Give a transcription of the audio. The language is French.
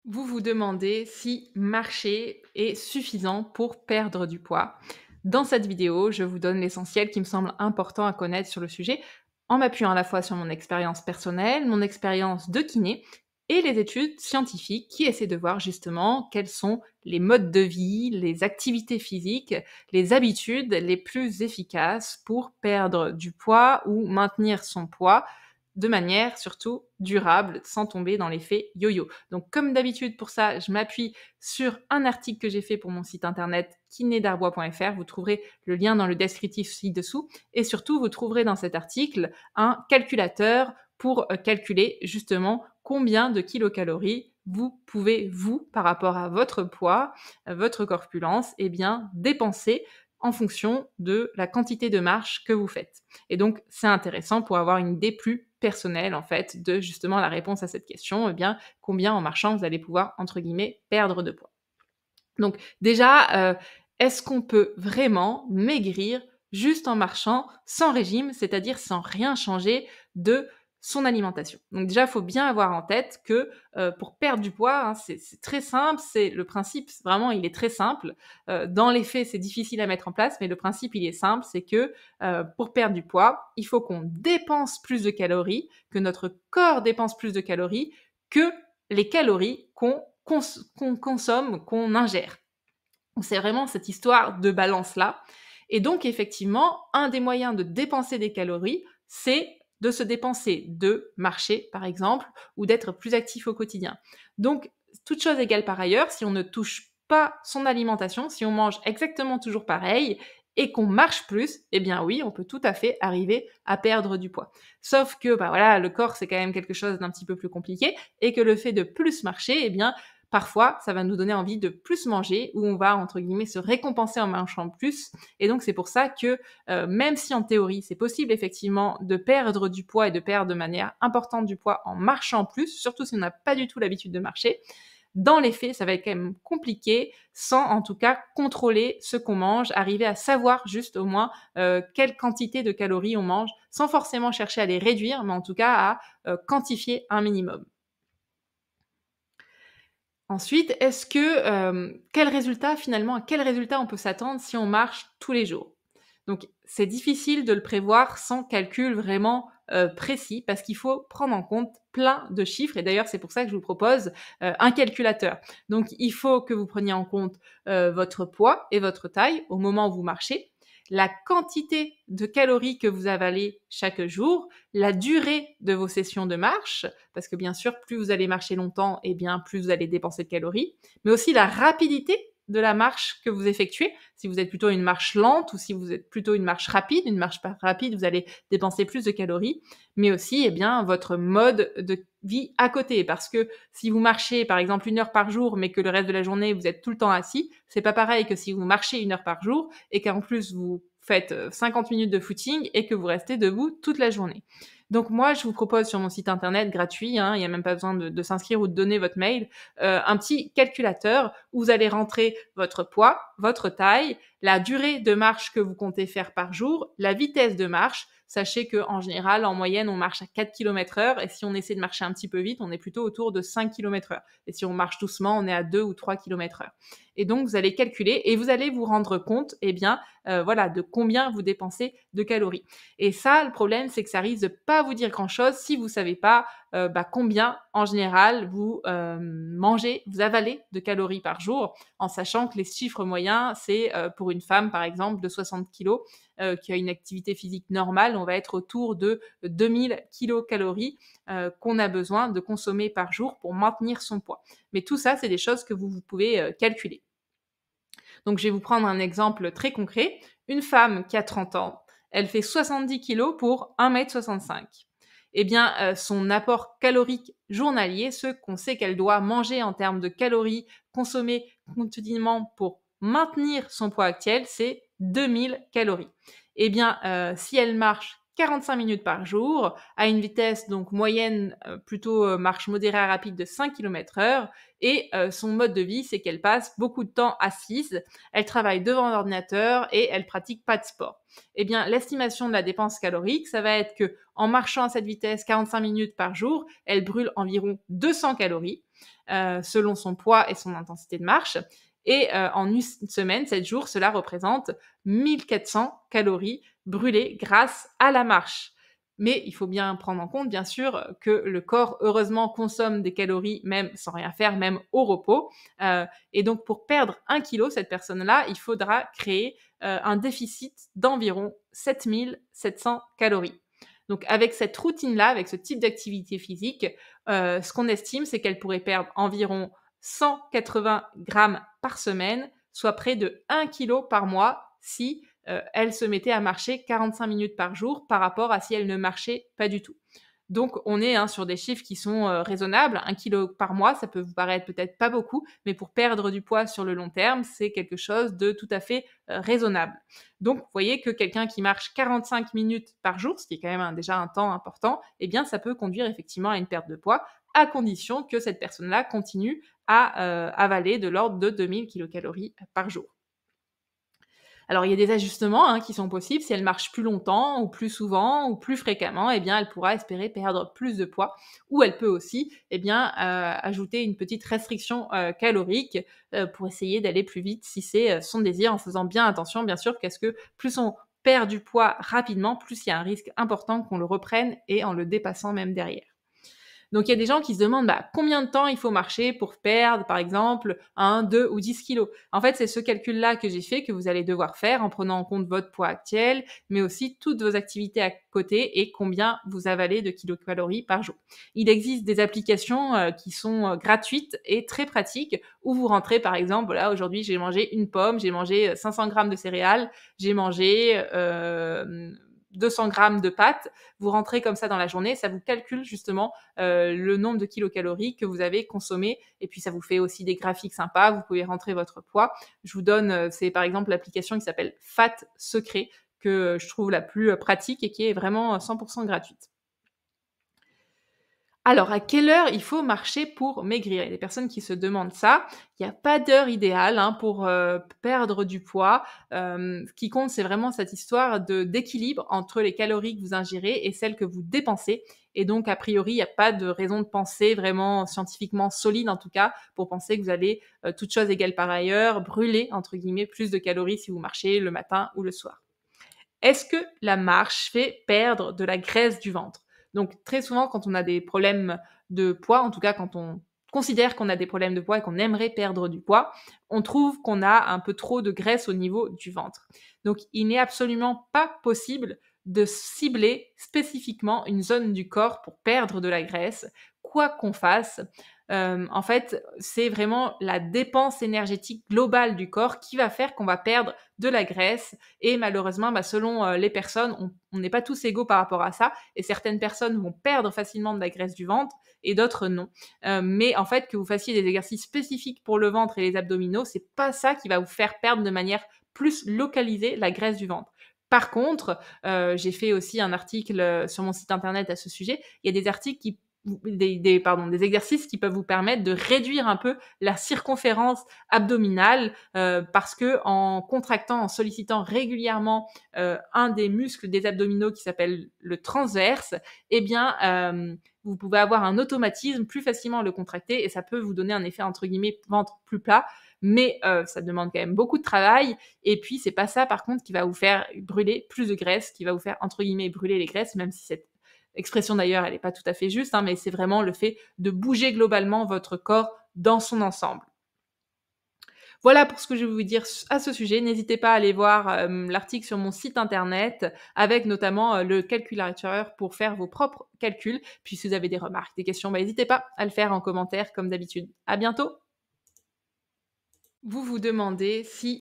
Vous vous demandez si marcher est suffisant pour perdre du poids. Dans cette vidéo, je vous donne l'essentiel qui me semble important à connaître sur le sujet, en m'appuyant à la fois sur mon expérience personnelle, mon expérience de kiné et les études scientifiques qui essaient de voir justement quels sont les modes de vie, les activités physiques, les habitudes les plus efficaces pour perdre du poids ou maintenir son poids de manière surtout durable, sans tomber dans l'effet yo-yo. Donc comme d'habitude pour ça, je m'appuie sur un article que j'ai fait pour mon site internet kinédarbois.fr. Vous trouverez le lien dans le descriptif ci-dessous. Et surtout, vous trouverez dans cet article un calculateur pour calculer justement combien de kilocalories vous pouvez, vous, par rapport à votre poids, votre corpulence, eh bien, dépenser en fonction de la quantité de marche que vous faites. Et donc, c'est intéressant pour avoir une idée plus personnelle, en fait, de justement la réponse à cette question, eh bien, combien en marchant vous allez pouvoir, entre guillemets, perdre de poids. Donc, déjà, est-ce qu'on peut vraiment maigrir juste en marchant, sans régime, c'est-à-dire sans rien changer de son alimentation? Donc déjà, il faut bien avoir en tête que, pour perdre du poids, hein, c'est très simple, c'est le principe, vraiment, il est très simple. Dans les faits, c'est difficile à mettre en place, mais le principe, il est simple, c'est que, pour perdre du poids, il faut qu'on dépense plus de calories, que notre corps dépense plus de calories que les calories qu'on consomme, qu'on ingère. Donc c'est vraiment cette histoire de balance-là. Et donc effectivement, un des moyens de dépenser des calories, c'est de se dépenser de marcher, par exemple, ou d'être plus actif au quotidien. Donc, toute chose égale par ailleurs, si on ne touche pas son alimentation, si on mange exactement toujours pareil et qu'on marche plus, eh bien oui, on peut tout à fait arriver à perdre du poids. Sauf que, bah voilà, le corps, c'est quand même quelque chose d'un petit peu plus compliqué et que le fait de plus marcher, eh bien, parfois, ça va nous donner envie de plus manger, où on va, entre guillemets, se récompenser en mangeant plus. Et donc, c'est pour ça que, même si en théorie, c'est possible effectivement de perdre du poids et de perdre de manière importante du poids en marchant plus, surtout si on n'a pas du tout l'habitude de marcher, dans les faits, ça va être quand même compliqué sans, en tout cas, contrôler ce qu'on mange, arriver à savoir juste au moins quelle quantité de calories on mange, sans forcément chercher à les réduire, mais en tout cas à quantifier un minimum. Ensuite, est-ce que, quel résultat finalement, à quel résultat on peut s'attendre si on marche tous les jours? Donc c'est difficile de le prévoir sans calcul vraiment, précis parce qu'il faut prendre en compte plein de chiffres et d'ailleurs c'est pour ça que je vous propose, un calculateur. Donc il faut que vous preniez en compte, votre poids et votre taille au moment où vous marchez, la quantité de calories que vous avalez chaque jour, la durée de vos sessions de marche, parce que bien sûr, plus vous allez marcher longtemps, et bien plus vous allez dépenser de calories, mais aussi la rapidité de la marche que vous effectuez. Si vous êtes plutôt une marche lente ou si vous êtes plutôt une marche rapide, une marche pas rapide, vous allez dépenser plus de calories, mais aussi, eh bien, votre mode de vie à côté. Parce que si vous marchez, par exemple, 1 heure par jour, mais que le reste de la journée, vous êtes tout le temps assis, c'est pas pareil que si vous marchez 1 heure par jour et qu'en plus vous faites 50 minutes de footing et que vous restez debout toute la journée. Donc moi, je vous propose sur mon site internet gratuit, hein, il n'y a même pas besoin de s'inscrire ou de donner votre mail, un petit calculateur où vous allez rentrer votre poids, votre taille, la durée de marche que vous comptez faire par jour, la vitesse de marche. Sachez qu'en général, en moyenne, on marche à 4 km/h et si on essaie de marcher un petit peu vite, on est plutôt autour de 5 km/h. Et si on marche doucement, on est à 2 ou 3 km/h. Et donc, vous allez calculer et vous allez vous rendre compte, eh bien, voilà, de combien vous dépensez de calories. Et ça, le problème, c'est que ça risque de pas vous dire grand-chose si vous savez pas combien, en général, vous mangez, vous avalez de calories par jour, en sachant que les chiffres moyens, c'est pour une femme, par exemple, de 60 kilos, qui a une activité physique normale, on va être autour de 2000 kilocalories qu'on a besoin de consommer par jour pour maintenir son poids. Mais tout ça, c'est des choses que vous pouvez calculer. Donc, je vais vous prendre un exemple très concret. Une femme qui a 30 ans, elle fait 70 kilos pour 1,65 m. Eh bien, son apport calorique journalier, ce qu'on sait qu'elle doit manger en termes de calories consommées quotidiennement pour maintenir son poids actuel, c'est 2000 calories. Eh bien, si elle marche 45 minutes par jour, à une vitesse donc moyenne, plutôt marche modérée à rapide de 5 km/h, et son mode de vie, c'est qu'elle passe beaucoup de temps assise, elle travaille devant l'ordinateur et elle pratique pas de sport. Eh bien, l'estimation de la dépense calorique, ça va être que en marchant à cette vitesse 45 minutes par jour, elle brûle environ 200 calories. selon son poids et son intensité de marche. Et en une semaine, 7 jours, cela représente 1400 calories brûlées grâce à la marche. Mais il faut bien prendre en compte, bien sûr, que le corps, heureusement, consomme des calories même sans rien faire, même au repos. Et donc, pour perdre 1 kilo, cette personne-là, il faudra créer un déficit d'environ 7 700 calories. Donc, avec cette routine-là, avec ce type d'activité physique, ce qu'on estime, c'est qu'elle pourrait perdre environ 180 grammes par semaine, soit près de 1 kilo par mois si elle se mettait à marcher 45 minutes par jour par rapport à si elle ne marchait pas du tout. Donc, on est sur des chiffres qui sont raisonnables. 1 kilo par mois, ça peut vous paraître peut-être pas beaucoup, mais pour perdre du poids sur le long terme, c'est quelque chose de tout à fait raisonnable. Donc, vous voyez que quelqu'un qui marche 45 minutes par jour, ce qui est quand même déjà un temps important, eh bien, ça peut conduire effectivement à une perte de poids, à condition que cette personne-là continue à avaler de l'ordre de 2000 kilocalories par jour. Alors, il y a des ajustements qui sont possibles. Si elle marche plus longtemps ou plus souvent ou plus fréquemment, eh bien, elle pourra espérer perdre plus de poids. Ou elle peut aussi ajouter une petite restriction calorique pour essayer d'aller plus vite si c'est son désir, en faisant bien attention, bien sûr, parce que plus on perd du poids rapidement, plus il y a un risque important qu'on le reprenne et en le dépassant même derrière. Donc il y a des gens qui se demandent combien de temps il faut marcher pour perdre, par exemple, 1, 2 ou 10 kilos. En fait, c'est ce calcul-là que j'ai fait, que vous allez devoir faire en prenant en compte votre poids actuel, mais aussi toutes vos activités à côté et combien vous avalez de kilocalories par jour. Il existe des applications qui sont gratuites et très pratiques où vous rentrez, par exemple, voilà, aujourd'hui j'ai mangé une pomme, j'ai mangé 500 grammes de céréales, j'ai mangé 200 grammes de pâtes. Vous rentrez comme ça dans la journée, ça vous calcule justement le nombre de kilocalories que vous avez consommé, et puis ça vous fait aussi des graphiques sympas, vous pouvez rentrer votre poids. Je vous donne, c'est par exemple l'application qui s'appelle Fat Secret, que je trouve la plus pratique et qui est vraiment 100% gratuite. Alors, à quelle heure il faut marcher pour maigrir? Il y a des personnes qui se demandent ça. Il n'y a pas d'heure idéale pour perdre du poids. Ce qui compte, c'est vraiment cette histoire d'équilibre entre les calories que vous ingérez et celles que vous dépensez. Et donc, a priori, il n'y a pas de raison de penser vraiment scientifiquement solide, en tout cas, pour penser que vous allez, toutes choses égales par ailleurs, brûler, entre guillemets, plus de calories si vous marchez le matin ou le soir. Est-ce que la marche fait perdre de la graisse du ventre? Donc très souvent, quand on a des problèmes de poids, en tout cas quand on considère qu'on a des problèmes de poids et qu'on aimerait perdre du poids, on trouve qu'on a un peu trop de graisse au niveau du ventre. Donc il n'est absolument pas possible de cibler spécifiquement une zone du corps pour perdre de la graisse, quoi qu'on fasse. En fait, c'est vraiment la dépense énergétique globale du corps qui va faire qu'on va perdre de la graisse, et malheureusement, selon les personnes, on n'est pas tous égaux par rapport à ça, et certaines personnes vont perdre facilement de la graisse du ventre et d'autres non. Mais en fait, que vous fassiez des exercices spécifiques pour le ventre et les abdominaux, c'est pas ça qui va vous faire perdre de manière plus localisée la graisse du ventre. Par contre, j'ai fait aussi un article sur mon site internet à ce sujet. Il y a des articles qui des exercices qui peuvent vous permettre de réduire un peu la circonférence abdominale, parce que en contractant, en sollicitant régulièrement un des muscles des abdominaux qui s'appelle le transverse, eh bien, vous pouvez avoir un automatisme, plus facilement le contracter, et ça peut vous donner un effet entre guillemets ventre plus plat. Mais ça demande quand même beaucoup de travail, et puis c'est pas ça par contre qui va vous faire brûler plus de graisse, qui va vous faire entre guillemets brûler les graisses, même si cette expression d'ailleurs, elle n'est pas tout à fait juste, mais c'est vraiment le fait de bouger globalement votre corps dans son ensemble. Voilà pour ce que je vais vous dire à ce sujet. N'hésitez pas à aller voir l'article sur mon site internet, avec notamment le calculateur pour faire vos propres calculs. Puis si vous avez des remarques, des questions, n'hésitez pas à le faire en commentaire comme d'habitude. À bientôt. Vous vous demandez si